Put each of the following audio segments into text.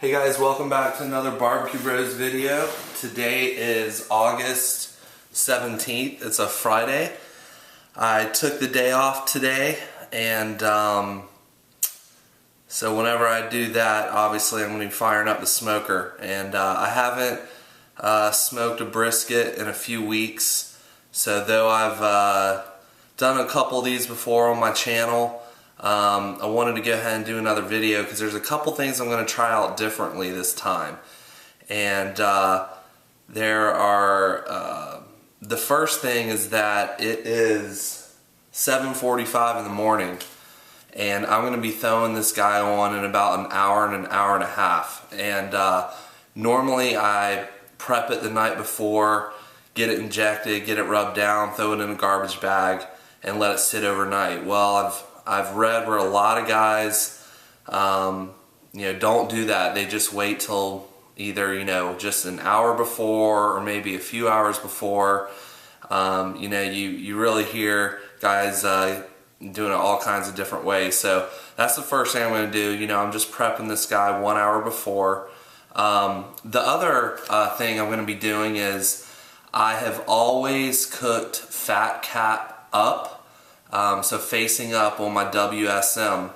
Hey guys, welcome back to another Barbecue Bros video. Today is August 17th. It's a Friday. I took the day off today, and so whenever I do that, obviously I'm going to be firing up the smoker. And I haven't smoked a brisket in a few weeks, so though I've done a couple of these before on my channel, I wanted to go ahead and do another video because there's a couple things I'm going to try out differently this time. And there are, the first thing is that it is 7:45 in the morning, and I'm going to be throwing this guy on in about an hour and a half. And normally I prep it the night before, get it injected, get it rubbed down, throw it in a garbage bag, and let it sit overnight. Well, I've read where a lot of guys, don't do that. They just wait till either, just an hour before or maybe a few hours before. You really hear guys doing it all kinds of different ways. So that's the first thing I'm going to do. I'm just prepping this guy 1 hour before. The other thing I'm going to be doing is I have always cooked fat cap up. So facing up on my WSM.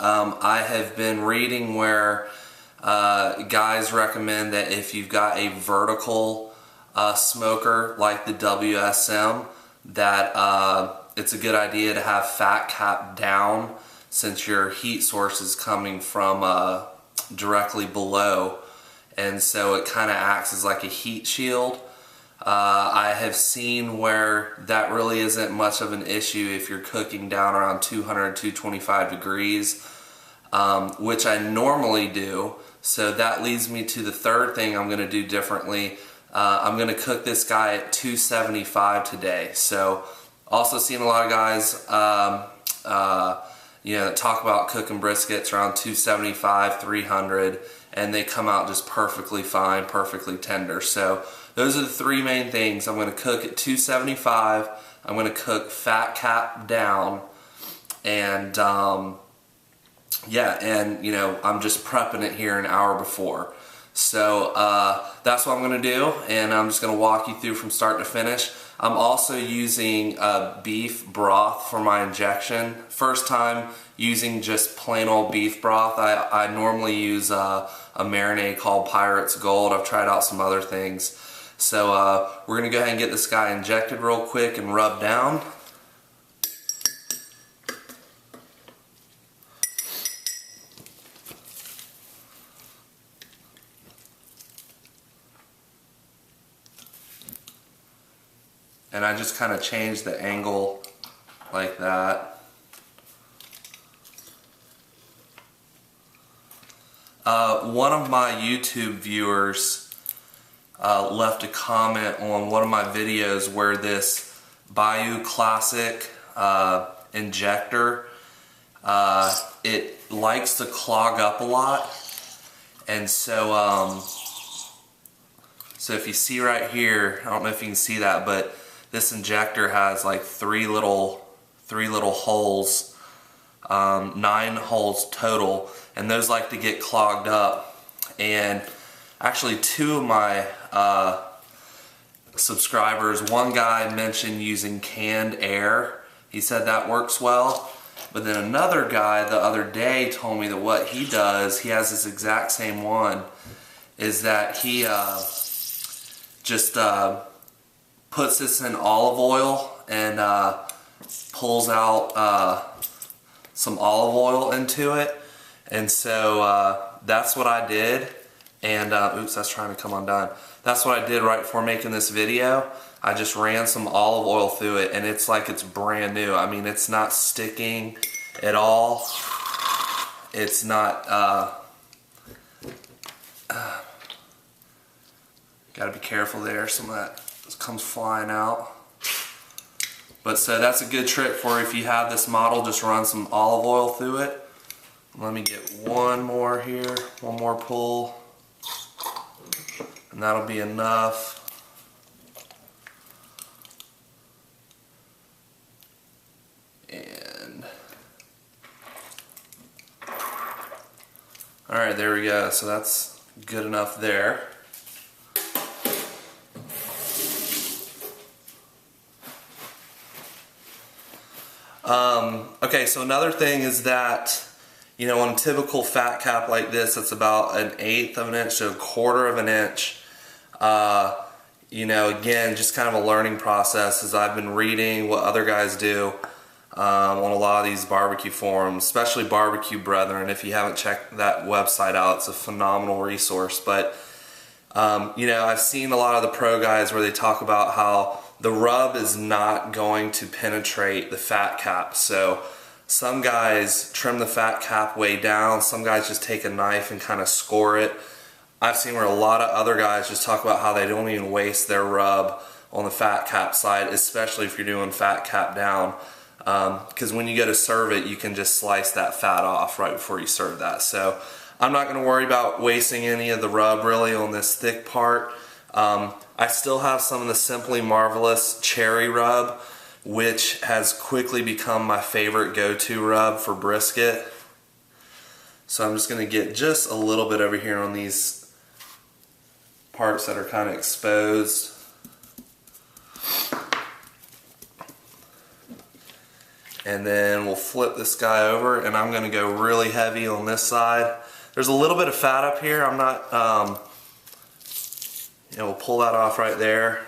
I have been reading where guys recommend that if you've got a vertical smoker like the WSM, that it's a good idea to have fat cap down, since your heat source is coming from directly below, and so it kind of acts as like a heat shield. I have seen where that really isn't much of an issue if you're cooking down around 200, 225 degrees, which I normally do. So that leads me to the third thing I'm going to do differently. I'm going to cook this guy at 275 today. So also seeing a lot of guys that talk about cooking briskets around 275, 300, and they come out just perfectly fine, perfectly tender. So those are the three main things. I'm going to cook at 275, I'm going to cook fat cap down, and I'm just prepping it here an hour before. So that's what I'm going to do, and I'm just going to walk you through from start to finish. I'm also using beef broth for my injection. First time using just plain old beef broth. I normally use a marinade called Pirate's Gold. I've tried out some other things. So we're going to go ahead and get this guy injected real quick and rubbed down. And I just kind of change the angle like that. One of my YouTube viewers left a comment on one of my videos where this Bayou Classic injector, it likes to clog up a lot, and so if you see right here, I don't know if you can see that, but this injector has like three little holes, 9 holes total, and those like to get clogged up. And actually, two of my subscribers, one guy mentioned using canned air. He said that works well. But then another guy the other day told me that what he does, he has this exact same one, is that he just puts this in olive oil and pulls out some olive oil into it. And so that's what I did. And oops, that's trying to come undone. That's what I did right before making this video. I just ran some olive oil through it, and it's like it's brand new. I mean, it's not sticking at all. It's not gotta be careful there, some of that comes flying out. But so that's a good trick for if you have this model, just run some olive oil through it. Let me get one more here, one more pull, and that'll be enough. And Alright, there we go. So that's good enough there. Okay, so another thing is that, you know, on a typical fat cap like this, it's about 1/8 of an inch to 1/4 of an inch. You know, again, just kind of a learning process as I've been reading what other guys do on a lot of these barbecue forums, especially Barbecue Brethren. If you haven't checked that website out, it's a phenomenal resource. But, you know, I've seen a lot of the pro guys where they talk about how the rub is not going to penetrate the fat cap. So some guys trim the fat cap way down, some guys just take a knife and kind of score it. I've seen where a lot of other guys just talk about how they don't even waste their rub on the fat cap side, especially if you're doing fat cap down. Because when you go to serve it, you can just slice that fat off right before you serve that. So I'm not going to worry about wasting any of the rub really on this thick part. I still have some of the Simply Marvelous cherry rub, which has quickly become my favorite go-to rub for brisket. So I'm just going to get just a little bit over here on these parts that are kind of exposed. And then we'll flip this guy over, and I'm going to go really heavy on this side. There's a little bit of fat up here. I'm not, you know, we'll pull that off right there.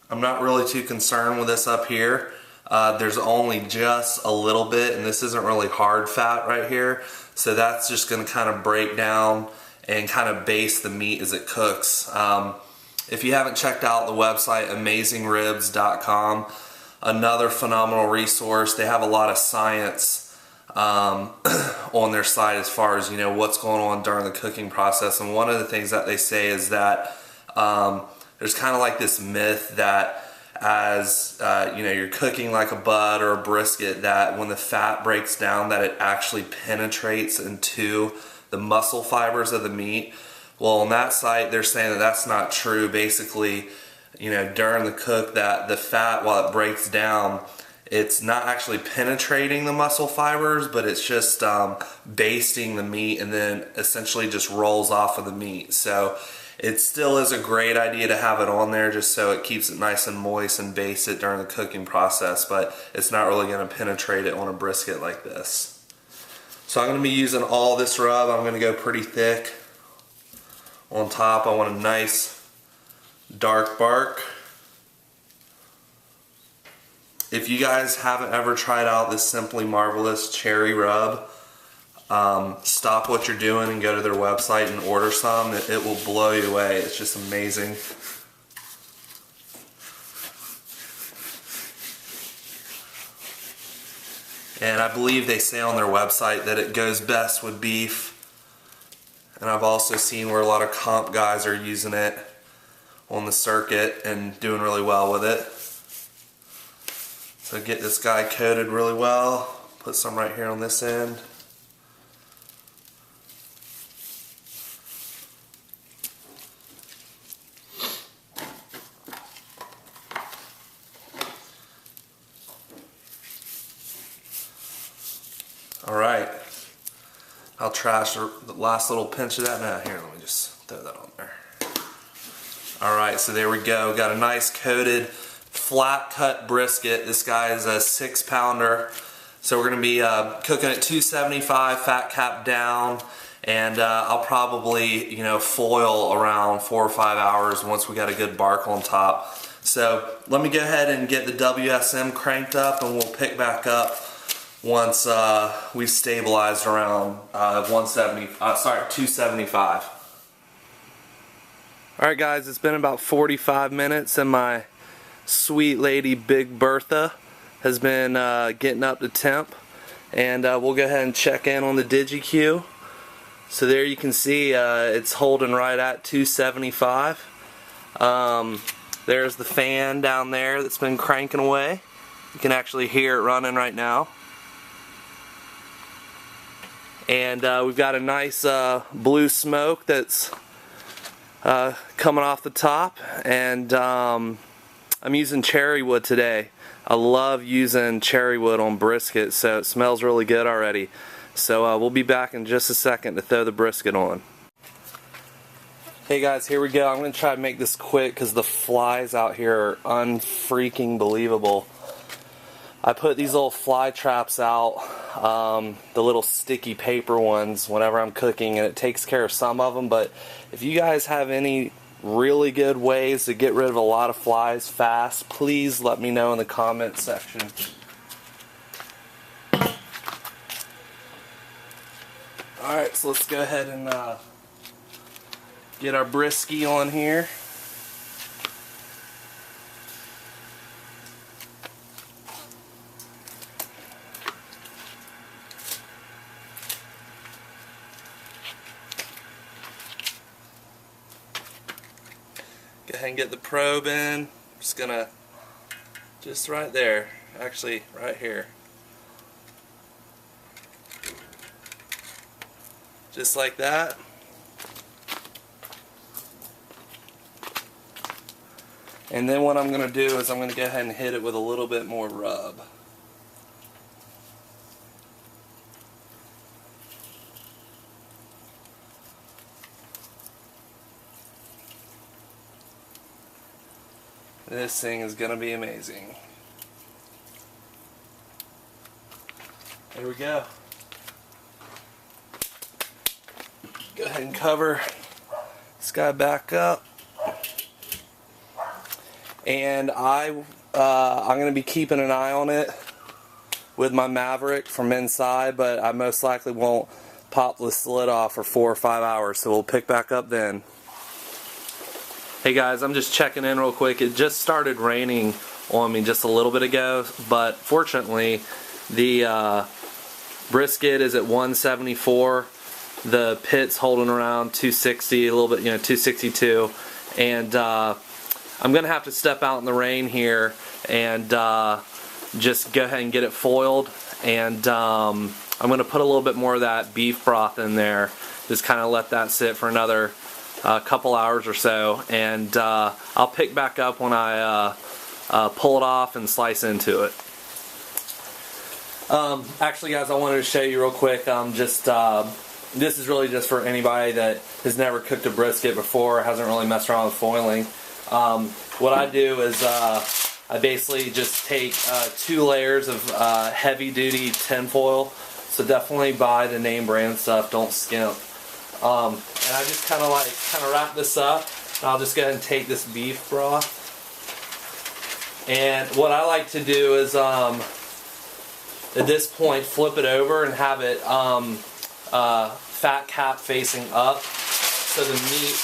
I'm not really too concerned with this up here. There's only just a little bit, and this isn't really hard fat right here. So that's just going to kind of break down and kind of baste the meat as it cooks. If you haven't checked out the website, AmazingRibs.com, another phenomenal resource. They have a lot of science on their site as far as, you know, what's going on during the cooking process. And one of the things that they say is that there's kind of like this myth that as you know, you're cooking like a butt or a brisket, that when the fat breaks down that it actually penetrates into the muscle fibers of the meat. Well, on that site they're saying that that's not true. Basically, you know, during the cook, that the fat, while it breaks down, it's not actually penetrating the muscle fibers, but it's just basting the meat, and then essentially just rolls off of the meat. So it still is a great idea to have it on there just so it keeps it nice and moist and baste it during the cooking process, but it's not really going to penetrate it on a brisket like this. So I'm going to be using all this rub. I'm going to go pretty thick on top. I want a nice dark bark. If you guys haven't ever tried out this Simply Marvelous cherry rub, stop what you're doing and go to their website and order some. It will blow you away. It's just amazing. And I believe they say on their website that it goes best with beef. And I've also seen where a lot of comp guys are using it on the circuit and doing really well with it. So get this guy coated really well. Put some right here on this end. Alright, I'll trash the last little pinch of that. Now here, let me just throw that on there. Alright, so there we go. Got a nice coated, flat cut brisket. This guy is a 6-pounder. So we're going to be cooking at 275, fat cap down, and I'll probably, you know, foil around 4 or 5 hours once we got a good bark on top. So let me go ahead and get the WSM cranked up, and we'll pick back up once we've stabilized around 275. Alright guys, it's been about 45 minutes and my sweet lady Big Bertha has been getting up to temp, and we'll go ahead and check in on the DigiQ. So there you can see it's holding right at 275. There's the fan down there that's been cranking away. You can actually hear it running right now. And we've got a nice blue smoke that's coming off the top, and I'm using cherry wood today. I love using cherry wood on brisket, so it smells really good already. So we'll be back in just a second to throw the brisket on. Hey guys, here we go. I'm going to try to make this quick because the flies out here are unfreaking believable. I put these little fly traps out, the little sticky paper ones, whenever I'm cooking, and it takes care of some of them. But if you guys have any really good ways to get rid of a lot of flies fast, please let me know in the comment section. Alright, so let's go ahead and get our brisket on here. Go ahead and get the probe in. Just gonna, just right there, actually right here. Just like that. And then what I'm gonna do is I'm gonna go ahead and hit it with a little bit more rub. This thing is going to be amazing. There we go. Go ahead and cover this guy back up. And I'm going to be keeping an eye on it with my Maverick from inside, but I most likely won't pop the lid off for 4 or 5 hours, so we'll pick back up then. Hey guys, I'm just checking in real quick. It just started raining on me just a little bit ago, but fortunately the brisket is at 174. The pit's holding around 260, a little bit, 262, and I'm gonna have to step out in the rain here and just go ahead and get it foiled, and I'm gonna put a little bit more of that beef broth in there, just kind of let that sit for another couple hours or so, and I'll pick back up when I pull it off and slice into it. Actually guys, I wanted to show you real quick, this is really just for anybody that has never cooked a brisket before, hasn't really messed around with foiling. What I do is I basically just take 2 layers of heavy duty tin foil, so definitely buy the name brand stuff, don't skimp. And I just kind of wrap this up, and I'll just go ahead and take this beef broth. And what I like to do is at this point flip it over and have it fat cap facing up, so the meat,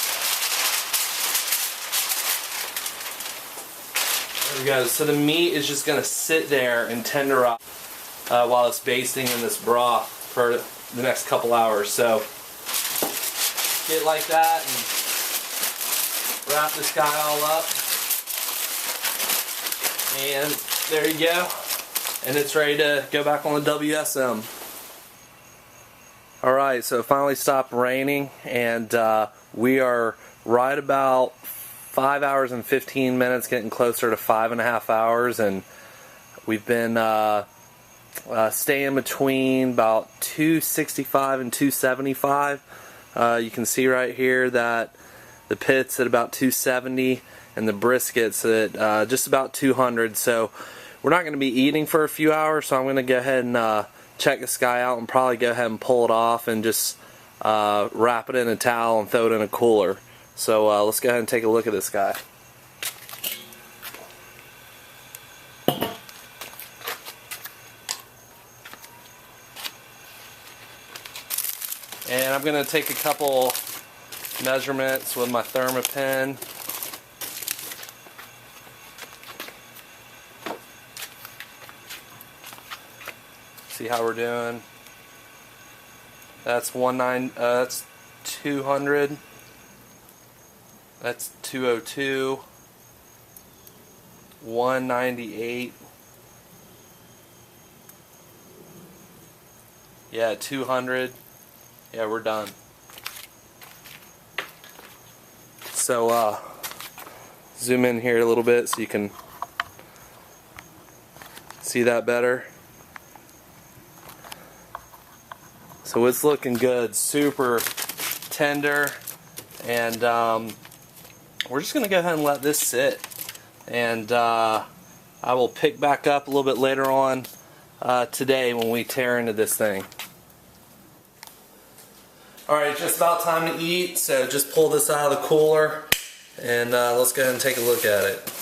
there we go, so the meat is just going to sit there and tenderize while it's basting in this broth for the next couple hours. So get like that and wrap this guy all up, and there you go, and it's ready to go back on the WSM. Alright, so it finally stopped raining, and we are right about 5 hours and 15 minutes, getting closer to 5.5 hours, and we've been staying between about 265 and 275. You can see right here that the pit's at about 270 and the brisket's at just about 200. So we're not going to be eating for a few hours, so I'm going to go ahead and check this guy out and probably go ahead and pull it off and just wrap it in a towel and throw it in a cooler. So let's go ahead and take a look at this guy. And I'm going to take a couple measurements with my Thermopin. See how we're doing. That's 200. That's 202. 198. Yeah, 200. Yeah, we're done. So zoom in here a little bit so you can see that better. So it's looking good, super tender, and we're just gonna go ahead and let this sit, and I will pick back up a little bit later on today when we tear into this thing. Alright, just about time to eat, so just pull this out of the cooler and let's go ahead and take a look at it.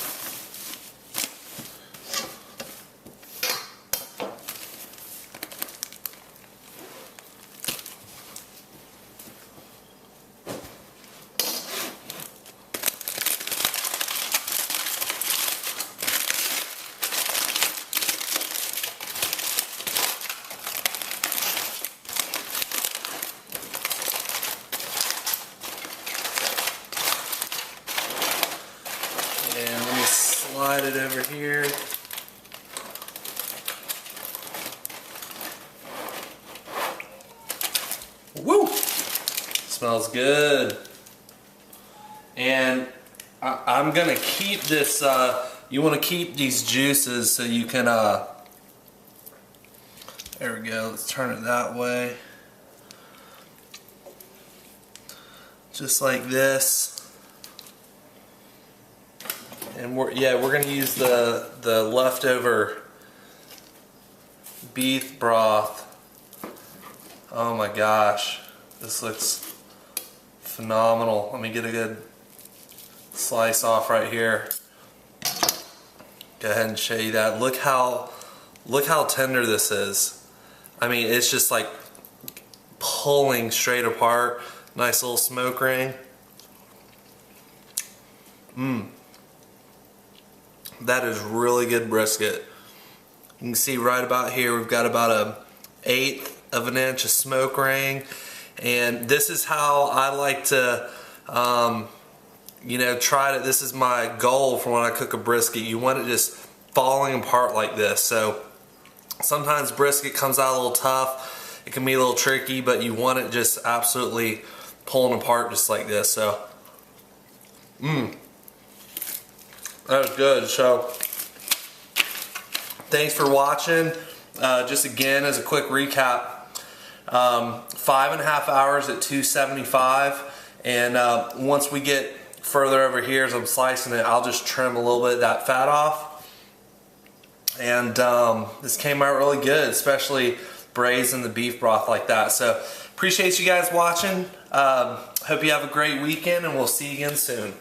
And let me slide it over here. Woo! Smells good. And I'm gonna keep this, you wanna keep these juices so you can, there we go, let's turn it that way. Just like this. And we're going to use the leftover beef broth. Oh my gosh, this looks phenomenal. Let me get a good slice off right here. Go ahead and show you that. Look how tender this is. I mean, it's just like pulling straight apart. Nice little smoke ring. That is really good brisket. You can see right about here we've got about 1/8 of an inch of smoke ring, and this is how I like to you know, try to, this is my goal for when I cook a brisket. You want it just falling apart like this. So sometimes brisket comes out a little tough, it can be a little tricky, but you want it just absolutely pulling apart just like this. So that was good. So thanks for watching. Just again as a quick recap, 5.5 hours at 275, and once we get further over here as I'm slicing it, I'll just trim a little bit of that fat off. And this came out really good, especially braising the beef broth like that. So appreciate you guys watching. Hope you have a great weekend, and we'll see you again soon.